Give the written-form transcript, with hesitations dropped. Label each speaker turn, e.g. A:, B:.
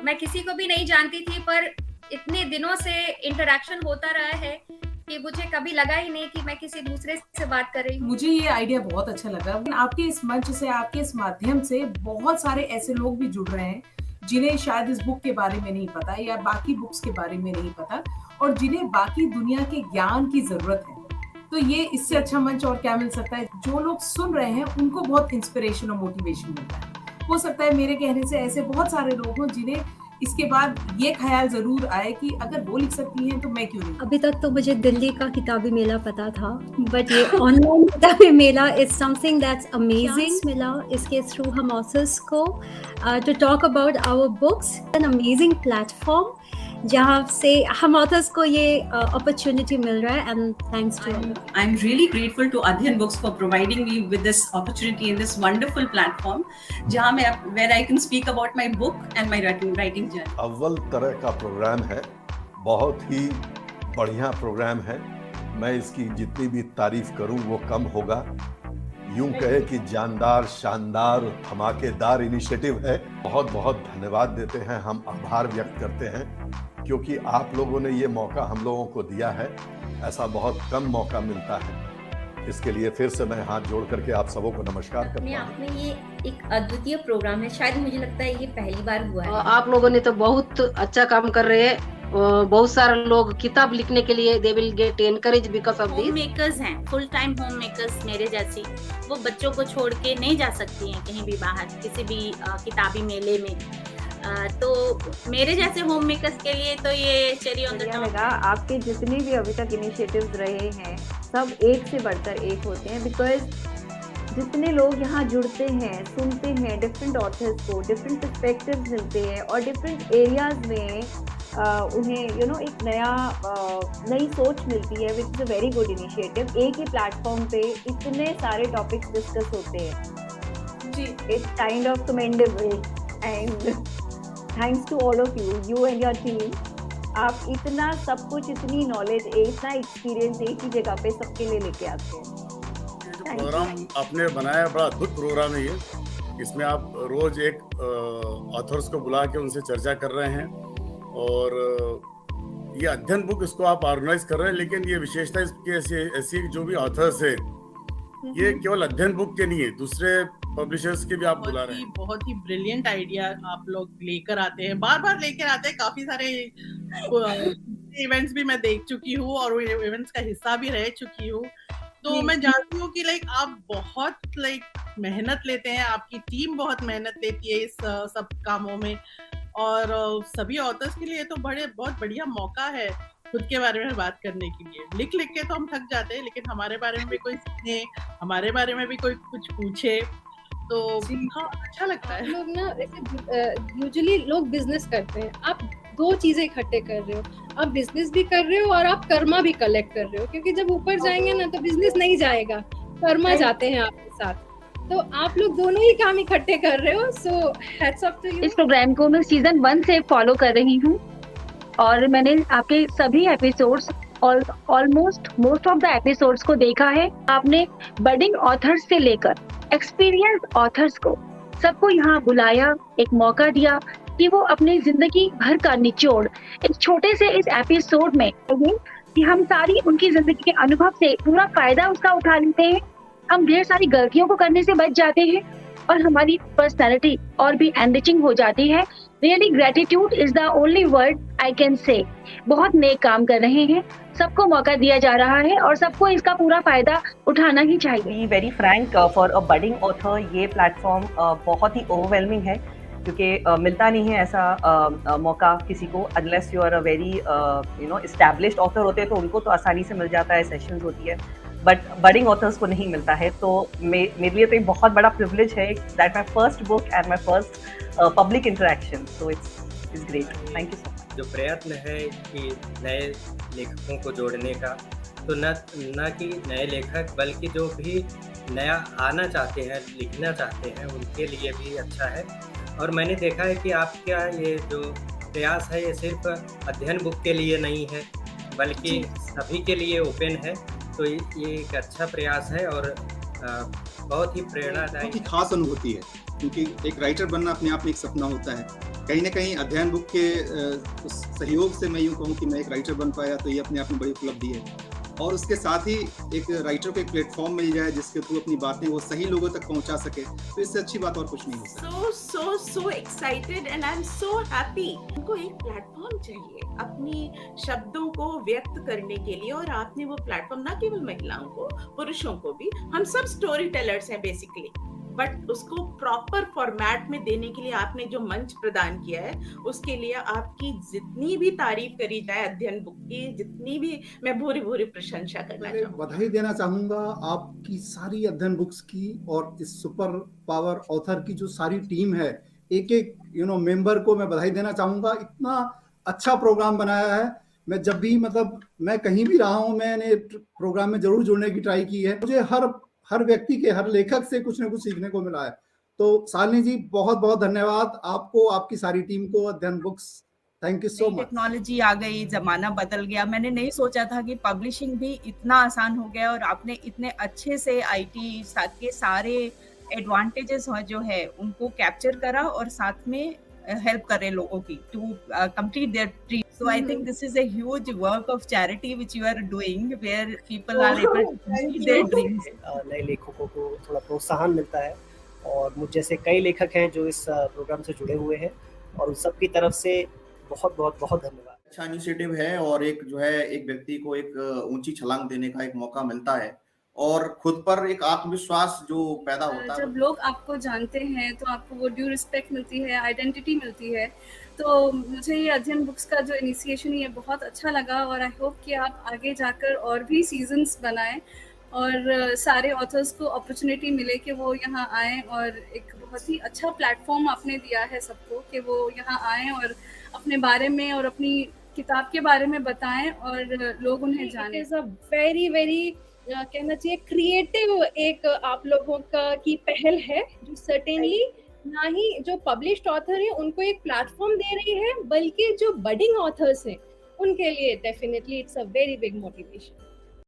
A: मैं किसी को भी नहीं जानती थी, पर इतने दिनों से इंटरेक्शन होता रहा है कि मुझे कभी लगा ही नहीं कि मैं किसी दूसरे से बात कर रही हूँ।
B: मुझे ये आइडिया बहुत अच्छा लगा। आपके इस मंच से, आपके इस माध्यम से बहुत सारे ऐसे लोग भी जुड़ रहे हैं जिन्हें शायद इस बुक के बारे में नहीं पता या बाकी बुक्स के बारे में नहीं पता, और जिन्हें बाकी दुनिया के ज्ञान की जरूरत है। तो ये इससे अच्छा मंच और क्या मिल सकता है। जो लोग सुन रहे हैं उनको बहुत इंस्पिरेशन और मोटिवेशन मिलता है। हो सकता है मेरे कहने से ऐसे बहुत सारे लोग हों जिन्हें इसके बाद ये ख्याल जरूर आए कि अगर वो लिख सकती हैं तो मैं क्यों नहीं।
C: अभी तक तो मुझे दिल्ली का किताबी मेला पता था, बट ये ऑनलाइन किताबी मेला इज समथिंग दैट्स अमेजिंग। मिला इसके थ्रू हम ऑथर्स को to talk about our books, an amazing platform जहाँ से हम ऑथर्स को ये अपॉर्चुनिटी मिल रहा है, and thanks to
D: I'm really grateful to Adhyan Books for providing me with this opportunity in this wonderful platform जहाँ मैं where I can speak about my book and my writing journey.
E: अव्वल तरह का programme है, बहुत ही बढ़िया programme है। मैं इसकी जितनी भी तारीफ करूं वो कम होगा। यूं कहे कि जानदार, शानदार, धमाकेदार इनिशिएटिव है। बहुत बहुत धन्यवाद देते हैं, हम आभार व्यक्त करते हैं, क्योंकि आप लोगों ने ये मौका हम लोगों को दिया है। ऐसा बहुत कम मौका मिलता है। इसके लिए फिर से मैं हाथ जोड़ करके आप सबों को नमस्कार करता हूं।
F: आपने ये एक अद्वितीय प्रोग्राम है, शायद मुझे लगता है ये पहली बार हुआ है।
G: आप लोगों ने तो बहुत अच्छा काम कर रहे हैं। बहुत सारे लोग किताब लिखने के लिए they will get encourage because of this.
H: Home makers हैं, फुल टाइम होम मेकर्स मेरे जैसी, वो बच्चों को छोड़ के नहीं जा सकती हैं कहीं भी बाहर, किसी भी किताबी मेले में। तो मेरे जैसे होम मेकर्स के लिए तो ये चेरी ऑन द टॉप।
I: आपके जितने भी अभी तक इनिशिएटिव्स रहे हैं सब एक से बढ़कर एक होते हैं, बिकॉज जितने लोग यहाँ जुड़ते हैं, सुनते हैं डिफरेंट ऑथर्स को, डिफरेंट पर्सपेक्टिव्स मिलते हैं और डिफरेंट एरियाज में उन्हें एक नई सोच मिलती है, which is a very good initiative. एक ही प्लेटफॉर्म पे इतने सारे टॉपिक्स डिस्कस होते हैं जी, it's kind of commendable and thanks to all of you and your team. आप इतना सब कुछ, इतनी नॉलेज, इतना एक्सपीरियंस एक ही जगह पे सबके लिए लेके आते हैं।
J: जो प्रोग्राम आपने बनाया बड़ा अद्भुत प्रोग्राम है ये। इसमें आप रोज एक ऑथर्स को बुला के उनसे चर्चा कर रहे हैं, और ये अध्ययन बुक इसको आप ऑर्गेनाइज कर रहे हैं, लेकिन ये विशेषता इसकी ऐसी जो भी ऑथर्स है ये केवल अध्ययन बुक के नहीं है, दूसरे पब्लिशर्स के भी आप बुला रहे हैं।
K: बहुत ही ब्रिलियंट आइडिया आप लोग लेकर आते हैं, बार बार लेकर आते हैं। काफी सारे इवेंट्स भी मैं देख चुकी हूँ और इवेंट्स का हिस्सा भी रह चुकी हूँ, तो मैं जानती हूँ कि आप बहुत मेहनत लेते हैं, आपकी टीम बहुत मेहनत लेती है इस सब कामों में, और सभी ऑथर्स के लिए तो बहुत बढ़िया मौका है खुद के बारे में बात करने के लिए। लिख के तो हम थक जाते हैं, लेकिन हमारे बारे में भी कोई सुने, हमारे बारे में भी कोई कुछ पूछे, तो हाँ अच्छा लगता है।
L: लोग ना यूजुअली लोग बिजनेस करते हैं, आप दो चीजें इकट्ठे कर रहे हो, आप बिजनेस भी कर रहे हो और आप कर्मा भी कलेक्ट कर रहे हो, क्योंकि जब ऊपर जाएंगे ना तो बिजनेस नहीं जाएगा, कर्मा जाते हैं आपके साथ। तो आप लोग दोनों ही काम इकट्ठे कर रहे हो, so hats off to you.
M: इस प्रोग्राम को मैं सीजन 1 से फॉलो कर रही हूँ और मैंने आपके सभी एपिसोड्स और almost most of the episodes को देखा है। आपने बडिंग ऑथर्स से लेकर एक्सपीरियंस ऑथर्स को सबको यहाँ बुलाया, एक मौका दिया कि वो अपनी जिंदगी भर का निचोड़ एक छोटे से इस एपिसोड में कि हम सारी उनकी जिंदगी के अनुभव से पूरा फायदा उसका उठा लेते हैं, हम ढेर सारी गलतियों को करने से बच जाते हैं और हमारी पर्सनैलिटी और भी एनरिचिंग हो जाती है। Really gratitude is the only word I can say. बहुत नेक काम कर रहे हैं, सबको मौका दिया जा रहा है और सबको इसका पूरा फायदा उठाना ही चाहिए।
N: Very Frank, for a budding author ये प्लेटफॉर्म बहुत ही ओवरवेलमिंग है, क्योंकि मिलता नहीं है ऐसा मौका किसी को, unless you are a very established author होते हैं तो उनको तो आसानी से मिल जाता है, सेशंस होती है, बट बडिंग ऑथर्स को नहीं मिलता है। तो मेरे लिए तो एक बहुत बड़ा प्रिविलेज है that my first book and my first public interaction, so it's great. Thank you so much.
O: जो प्रयत्न है कि नए लेखकों को जोड़ने का, तो न कि नए लेखक बल्कि जो भी नया आना चाहते हैं, लिखना चाहते हैं, उनके लिए भी अच्छा है। और मैंने देखा है कि आपका ये जो प्रयास है ये सिर्फ अध्ययन बुक के लिए नहीं है, बल्कि सभी के लिए ओपन है। तो ये एक अच्छा प्रयास है और बहुत ही प्रेरणादायक,
P: बहुत ही खास अनुभूति है, क्योंकि एक राइटर बनना अपने आप में एक सपना होता है, कहीं ना कहीं अध्ययन बुक के उस सहयोग से मैं यूँ कहूँ कि मैं एक राइटर बन पाया, तो ये अपने आप में बड़ी उपलब्धि है। और उसके साथ ही एक राइटर को एक प्लेटफॉर्म मिल जाए जिसके थ्रू अपनी बातें वो सही लोगों तक पहुंचा सके, तो इससे अच्छी बात और कुछ नहीं हो सकती।
Q: so excited and I'm so happy। उनको एक प्लेटफॉर्म चाहिए अपनी शब्दों को व्यक्त करने के लिए, और आपने वो प्लेटफॉर्म ना केवल महिलाओं को, पुरुषों को भी, हम सब स्टोरी टेलर्स हैं बेसिकली, बट उसको प्रॉपर फॉर्मेट में देने के लिए आपने जो मंच प्रदान किया है, उसके लिए आपकी जितनी भी तारीफ करी जाए अध्ययन बुक की, जितनी भी, मैं भूरी भूरी प्रशंसा करना चाहूँगा।
P: बधाई देना चाहूंगा आपकी सारी अध्ययन बुक्स की और इस सुपर पावर ऑथर की जो सारी टीम है, एक एक मेंबर को मैं बधाई देना चाहूंगा। इतना अच्छा प्रोग्राम बनाया है। मैं जब भी मैं कहीं भी रहा हूँ, मैंने प्रोग्राम में जरूर जुड़ने की ट्राई की है। मुझे हर व्यक्ति के, हर लेखक से कुछ ना कुछ सीखने को मिला है। तो शालिनी जी, बहुत बहुत धन्यवाद आपको, आपकी सारी टीम को, Adhyayan books, thank you so much.
R: Technology आ गई, जमाना बदल गया। मैंने नहीं सोचा था कि पब्लिशिंग भी इतना आसान हो गया, और आपने इतने अच्छे से आईटी के सारे एडवांटेजेस जो है उनको कैप्चर करा, और साथ में हेल्प करे लोगों की to complete their dream. So I think this is a huge work of charity which you are doing, where people are able to complete their dreams.
S: नए लेखकों को थोड़ा प्रोत्साहन मिलता है, और मुझ जैसे कई लेखक हैं जो इस प्रोग्राम से जुड़े हुए हैं, और उन सबकी तरफ से बहुत बहुत बहुत धन्यवाद।
P: अच्छा इनिशिएटिव है, और एक जो है एक व्यक्ति को एक ऊंची छलांग देने का एक मौका मिलता है, और खुद पर एक आत्मविश्वास जो पैदा होता है।
T: जब लोग आपको जानते हैं तो आपको वो ड्यू रिस्पेक्ट मिलती है, आइडेंटिटी मिलती है। तो मुझे ये अध्ययन बुक्स का जो इनिशिएशन है, ये बहुत अच्छा लगा, और आई होप कि आप आगे जाकर और भी सीजन्स बनाएं, और सारे ऑथर्स को अपॉर्चुनिटी मिले कि वो यहाँ आएँ, और एक बहुत ही अच्छा प्लेटफॉर्म आपने दिया है सबको कि वो यहाँ आएँ और अपने बारे में और अपनी किताब के बारे में बताएं, और लोग उन्हें जानें।
L: इट्स अ वेरी वेरी कहना चाहिए क्रिएटिव एक आप लोगों का की पहल है, जो सर्टेनली ना ही जो पब्लिश्ड ऑथर है उनको एक प्लेटफॉर्म दे रही है, बल्कि जो बडिंग ऑथर्स हैं उनके लिए definitely it's a very big motivation.